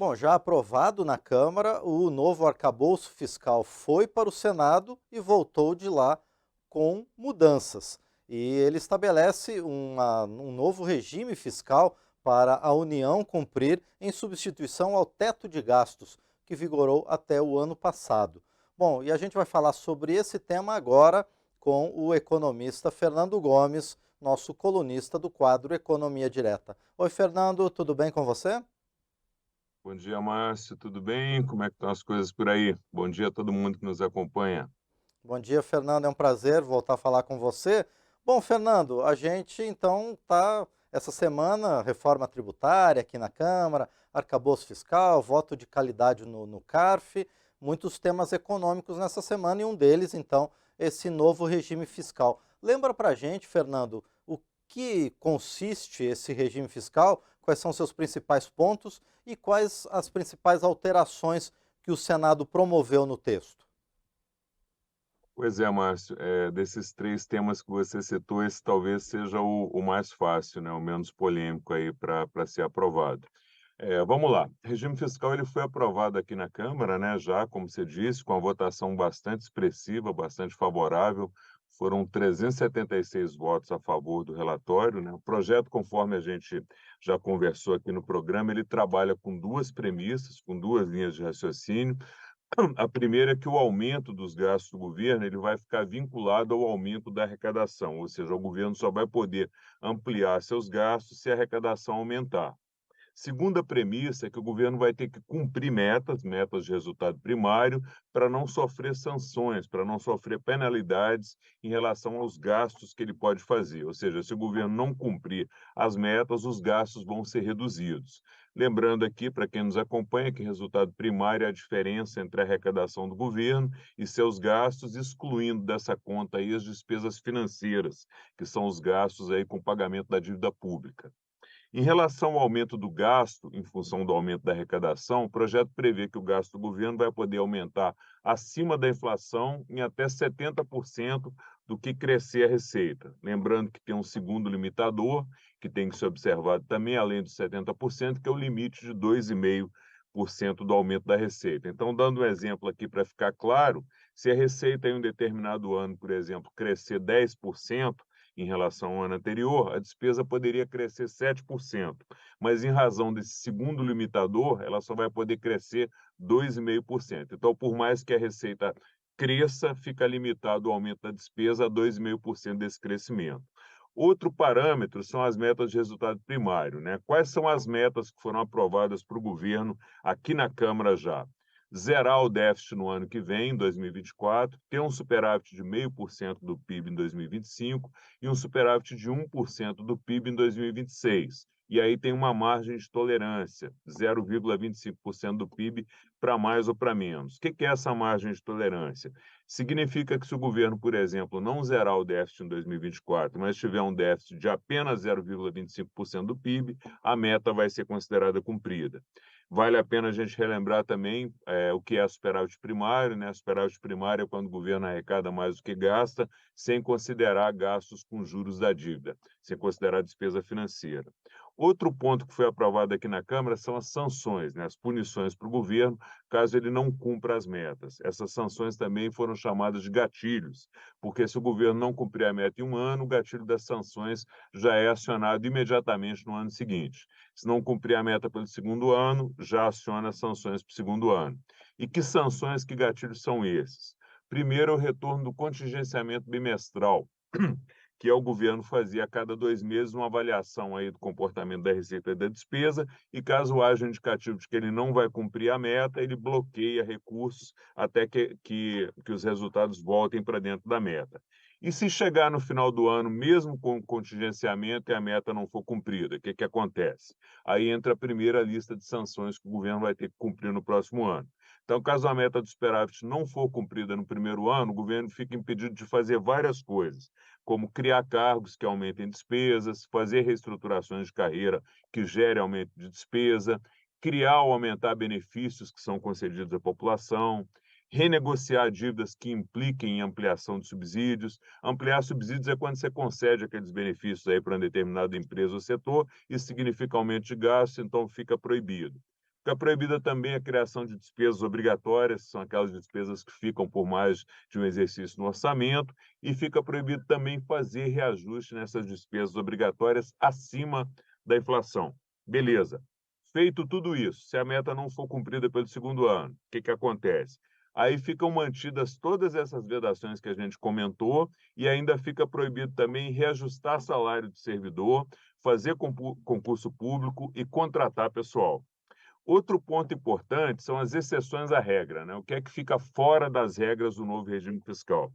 Bom, já aprovado na Câmara, o novo arcabouço fiscal foi para o Senado e voltou de lá com mudanças. E ele estabelece um novo regime fiscal para a União cumprir em substituição ao teto de gastos, que vigorou até o ano passado. Bom, e a gente vai falar sobre esse tema agora com o economista Fernando Gomes, nosso colunista do quadro Economia Direta. Oi, Fernando, tudo bem com você? Bom dia, Márcio. Tudo bem? Como é que estão as coisas por aí? Bom dia a todo mundo que nos acompanha. Bom dia, Fernando. É um prazer voltar a falar com você. Bom, Fernando, a gente então está essa semana, reforma tributária aqui na Câmara, arcabouço fiscal, voto de qualidade no CARF, muitos temas econômicos nessa semana e um deles, então, esse novo regime fiscal. Lembra para a gente, Fernando, o que consiste esse regime fiscal, quais são seus principais pontos e quais as principais alterações que o Senado promoveu no texto? Pois é, Márcio, desses três temas que você citou, esse talvez seja o mais fácil, né? O menos polêmico aí para ser aprovado. Vamos lá. O regime fiscal ele foi aprovado aqui na Câmara, né? Já, como você disse, com a votação bastante expressiva, bastante favorável. Foram 376 votos a favor do relatório, né? O projeto, conforme a gente já conversou aqui no programa, ele trabalha com duas premissas, com duas linhas de raciocínio. A primeira é que o aumento dos gastos do governo ele vai ficar vinculado ao aumento da arrecadação, ou seja, o governo só vai poder ampliar seus gastos se a arrecadação aumentar. Segunda premissa é que o governo vai ter que cumprir metas de resultado primário, para não sofrer sanções, para não sofrer penalidades em relação aos gastos que ele pode fazer. Ou seja, se o governo não cumprir as metas, os gastos vão ser reduzidos. Lembrando aqui, para quem nos acompanha, que resultado primário é a diferença entre a arrecadação do governo e seus gastos, excluindo dessa conta aí as despesas financeiras, que são os gastos aí com pagamento da dívida pública. Em relação ao aumento do gasto, em função do aumento da arrecadação, o projeto prevê que o gasto do governo vai poder aumentar acima da inflação em até 70% do que crescer a receita. Lembrando que tem um segundo limitador, que tem que ser observado também, além dos 70%, que é o limite de 2,5% do aumento da receita. Então, dando um exemplo aqui para ficar claro, se a receita em um determinado ano, por exemplo, crescer 10%, em relação ao ano anterior, a despesa poderia crescer 7%, mas em razão desse segundo limitador, ela só vai poder crescer 2,5%. Então, por mais que a receita cresça, fica limitado o aumento da despesa a 2,5% desse crescimento. Outro parâmetro são as metas de resultado primário, né? Quais são as metas que foram aprovadas para o governo aqui na Câmara já? Zerar o déficit no ano que vem, em 2024, ter um superávit de 0,5% do PIB em 2025 e um superávit de 1% do PIB em 2026. E aí tem uma margem de tolerância, 0,25% do PIB para mais ou para menos. O que é essa margem de tolerância? Significa que se o governo, por exemplo, não zerar o déficit em 2024, mas tiver um déficit de apenas 0,25% do PIB, a meta vai ser considerada cumprida. Vale a pena a gente relembrar também o que é superávit primário, né? Superávit primário é quando o governo arrecada mais do que gasta, sem considerar gastos com juros da dívida, sem considerar despesa financeira. Outro ponto que foi aprovado aqui na Câmara são as sanções, né? As punições para o governo, caso ele não cumpra as metas. Essas sanções também foram chamadas de gatilhos, porque se o governo não cumprir a meta em um ano, o gatilho das sanções já é acionado imediatamente no ano seguinte. Se não cumprir a meta pelo segundo ano, já aciona as sanções para o segundo ano. E que sanções, que gatilhos são esses? Primeiro, é o retorno do contingenciamento bimestral, que é o governo fazer a cada 2 meses uma avaliação aí do comportamento da receita e da despesa, e caso haja indicativo de que ele não vai cumprir a meta, ele bloqueia recursos até que os resultados voltem para dentro da meta. E se chegar no final do ano, mesmo com contingenciamento e a meta não for cumprida, o que acontece? Aí entra a primeira lista de sanções que o governo vai ter que cumprir no próximo ano. Então, caso a meta do superávit não for cumprida no primeiro ano, o governo fica impedido de fazer várias coisas, como criar cargos que aumentem despesas, fazer reestruturações de carreira que gerem aumento de despesa, criar ou aumentar benefícios que são concedidos à população, renegociar dívidas que impliquem em ampliação de subsídios. Ampliar subsídios é quando você concede aqueles benefícios aí para uma determinada empresa ou setor, isso significa aumento de gastos, então fica proibido. Fica proibida também a criação de despesas obrigatórias, que são aquelas despesas que ficam por mais de um exercício no orçamento, e fica proibido também fazer reajuste nessas despesas obrigatórias acima da inflação. Beleza. Feito tudo isso, se a meta não for cumprida pelo segundo ano, o que que acontece? Aí ficam mantidas todas essas vedações que a gente comentou e ainda fica proibido também reajustar salário de servidor, fazer concurso público e contratar pessoal. Outro ponto importante são as exceções à regra, né? O que é que fica fora das regras do novo regime fiscal?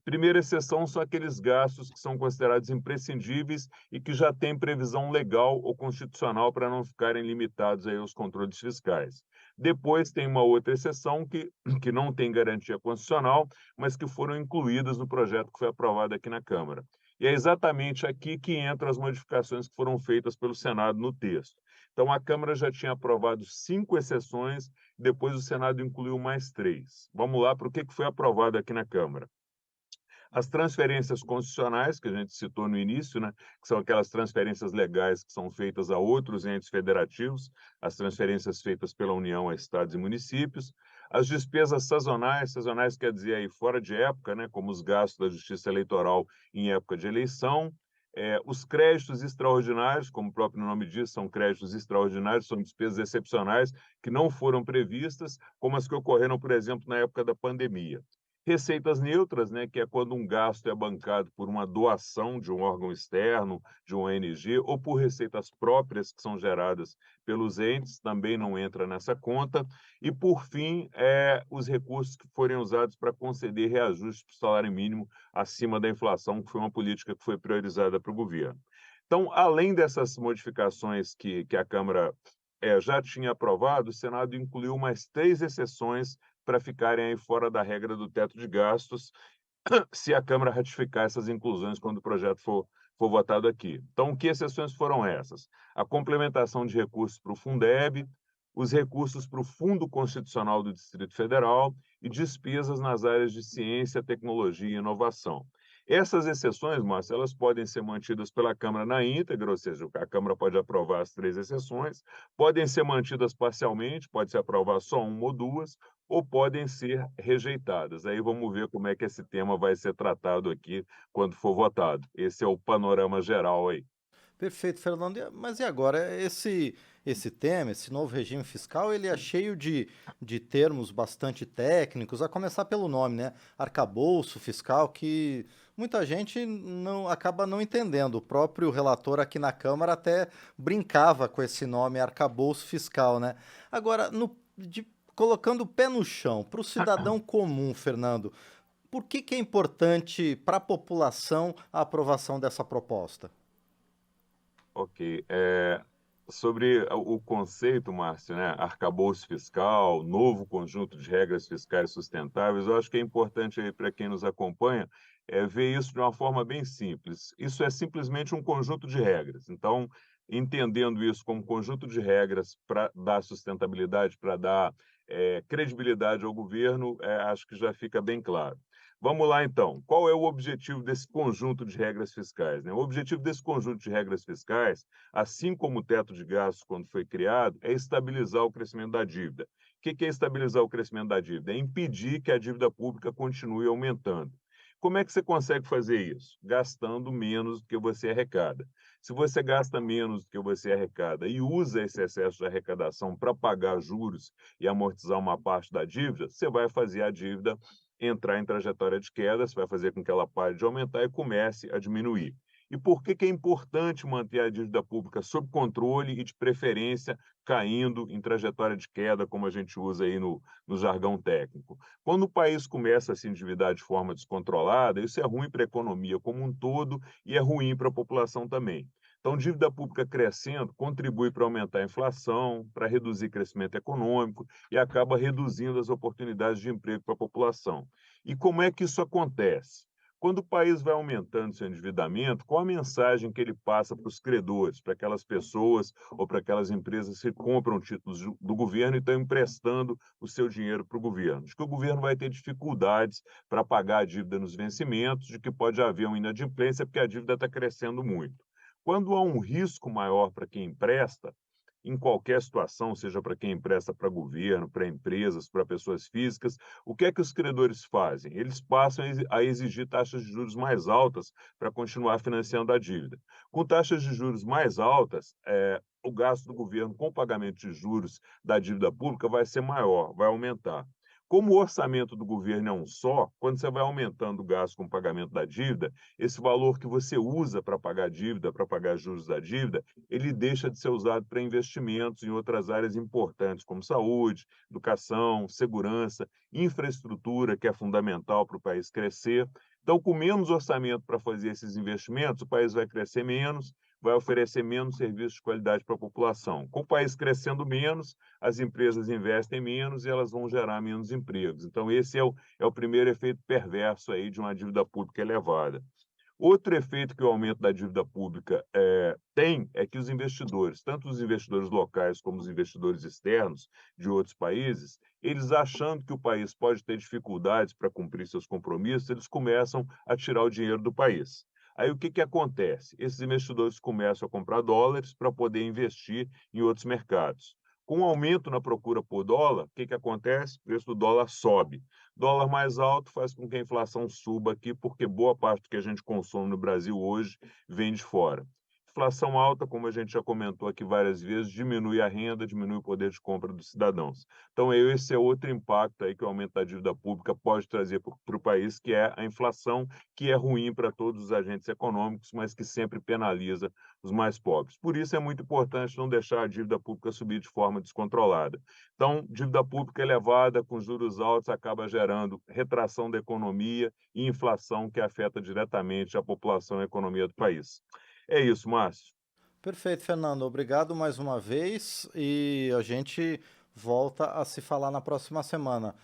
Primeira exceção são aqueles gastos que são considerados imprescindíveis e que já têm previsão legal ou constitucional para não ficarem limitados aí aos controles fiscais. Depois tem uma outra exceção que não tem garantia constitucional, mas que foram incluídas no projeto que foi aprovado aqui na Câmara. E é exatamente aqui que entram as modificações que foram feitas pelo Senado no texto. Então, a Câmara já tinha aprovado 5 exceções, depois o Senado incluiu mais 3. Vamos lá para o que foi aprovado aqui na Câmara. As transferências constitucionais, que a gente citou no início, né, que são aquelas transferências legais que são feitas a outros entes federativos, as transferências feitas pela União a estados e municípios, as despesas sazonais, sazonais quer dizer aí fora de época, né, como os gastos da Justiça Eleitoral em época de eleição, os créditos extraordinários, como o próprio nome diz, são créditos extraordinários, são despesas excepcionais que não foram previstas, como as que ocorreram, por exemplo, na época da pandemia. Receitas neutras, né, que é quando um gasto é bancado por uma doação de um órgão externo, de um ONG, ou por receitas próprias que são geradas pelos entes, também não entra nessa conta. E, por fim, os recursos que forem usados para conceder reajuste para o salário mínimo acima da inflação, que foi uma política que foi priorizada para o governo. Então, além dessas modificações que a Câmara já tinha aprovado, o Senado incluiu mais 3 exceções para ficarem aí fora da regra do teto de gastos, se a Câmara ratificar essas inclusões quando o projeto for votado aqui. Então, que exceções foram essas? A complementação de recursos para o Fundeb, os recursos para o Fundo Constitucional do Distrito Federal e despesas nas áreas de ciência, tecnologia e inovação. Essas exceções, Márcio, elas podem ser mantidas pela Câmara na íntegra, ou seja, a Câmara pode aprovar as 3 exceções, podem ser mantidas parcialmente, pode-se aprovar só uma ou duas, ou podem ser rejeitadas. Aí vamos ver como é que esse tema vai ser tratado aqui quando for votado. Esse é o panorama geral aí. Perfeito, Fernando. Mas e agora? Esse tema, esse novo regime fiscal, ele é cheio de termos bastante técnicos, a começar pelo nome, né? Arcabouço fiscal, que muita gente não acaba não entendendo. O próprio relator aqui na Câmara até brincava com esse nome, arcabouço fiscal, né? Agora, colocando o pé no chão, para o cidadão comum, Fernando, por que é importante para a população a aprovação dessa proposta? Ok. Sobre o conceito, Márcio, né? Arcabouço fiscal, novo conjunto de regras fiscais sustentáveis, eu acho que é importante aí para quem nos acompanha ver isso de uma forma bem simples. Isso é simplesmente um conjunto de regras. Então, entendendo isso como conjunto de regras para dar sustentabilidade, para dar credibilidade ao governo, acho que já fica bem claro. Vamos lá, então. Qual é o objetivo desse conjunto de regras fiscais, né? O objetivo desse conjunto de regras fiscais, assim como o teto de gastos, quando foi criado, é estabilizar o crescimento da dívida. O que é estabilizar o crescimento da dívida? É impedir que a dívida pública continue aumentando. Como é que você consegue fazer isso? Gastando menos do que você arrecada. Se você gasta menos do que você arrecada e usa esse excesso de arrecadação para pagar juros e amortizar uma parte da dívida, você vai fazer a dívida entrar em trajetória de queda, você vai fazer com que ela pare de aumentar e comece a diminuir. E por que é importante manter a dívida pública sob controle e, de preferência, caindo em trajetória de queda, como a gente usa aí no jargão técnico? Quando o país começa a se endividar de forma descontrolada, isso é ruim para a economia como um todo e é ruim para a população também. Então, dívida pública crescendo contribui para aumentar a inflação, para reduzir crescimento econômico e acaba reduzindo as oportunidades de emprego para a população. E como é que isso acontece? Quando o país vai aumentando seu endividamento, qual a mensagem que ele passa para os credores, para aquelas pessoas ou para aquelas empresas que compram títulos do governo e estão emprestando o seu dinheiro para o governo? De que o governo vai ter dificuldades para pagar a dívida nos vencimentos, de que pode haver uma inadimplência porque a dívida está crescendo muito. Quando há um risco maior para quem empresta, em qualquer situação, seja para quem empresta para governo, para empresas, para pessoas físicas. O que é que os credores fazem? Eles passam a exigir taxas de juros mais altas para continuar financiando a dívida. Com taxas de juros mais altas, o gasto do governo com pagamento de juros da dívida pública vai ser maior, vai aumentar. Como o orçamento do governo é um só, quando você vai aumentando o gasto com o pagamento da dívida, esse valor que você usa para pagar a dívida, para pagar juros da dívida, ele deixa de ser usado para investimentos em outras áreas importantes, como saúde, educação, segurança, infraestrutura, que é fundamental para o país crescer. Então, com menos orçamento para fazer esses investimentos, o país vai crescer menos, vai oferecer menos serviços de qualidade para a população. Com o país crescendo menos, as empresas investem menos e elas vão gerar menos empregos. Então, esse é o primeiro efeito perverso aí de uma dívida pública elevada. Outro efeito que o aumento da dívida pública tem é que os investidores, tanto os investidores locais como os investidores externos de outros países, eles achando que o país pode ter dificuldades para cumprir seus compromissos, eles começam a tirar o dinheiro do país. Aí o que que acontece? Esses investidores começam a comprar dólares para poder investir em outros mercados. Com o aumento na procura por dólar, o que que acontece? O preço do dólar sobe. Dólar mais alto faz com que a inflação suba aqui, porque boa parte do que a gente consome no Brasil hoje vem de fora. Inflação alta, como a gente já comentou aqui várias vezes, diminui a renda, diminui o poder de compra dos cidadãos. Então, esse é outro impacto aí que o aumento da dívida pública pode trazer para o país, que é a inflação, que é ruim para todos os agentes econômicos, mas que sempre penaliza os mais pobres. Por isso é muito importante não deixar a dívida pública subir de forma descontrolada. Então, dívida pública elevada, com juros altos, acaba gerando retração da economia e inflação que afeta diretamente a população e a economia do país. É isso, Márcio. Perfeito, Fernando. Obrigado mais uma vez e a gente volta a se falar na próxima semana.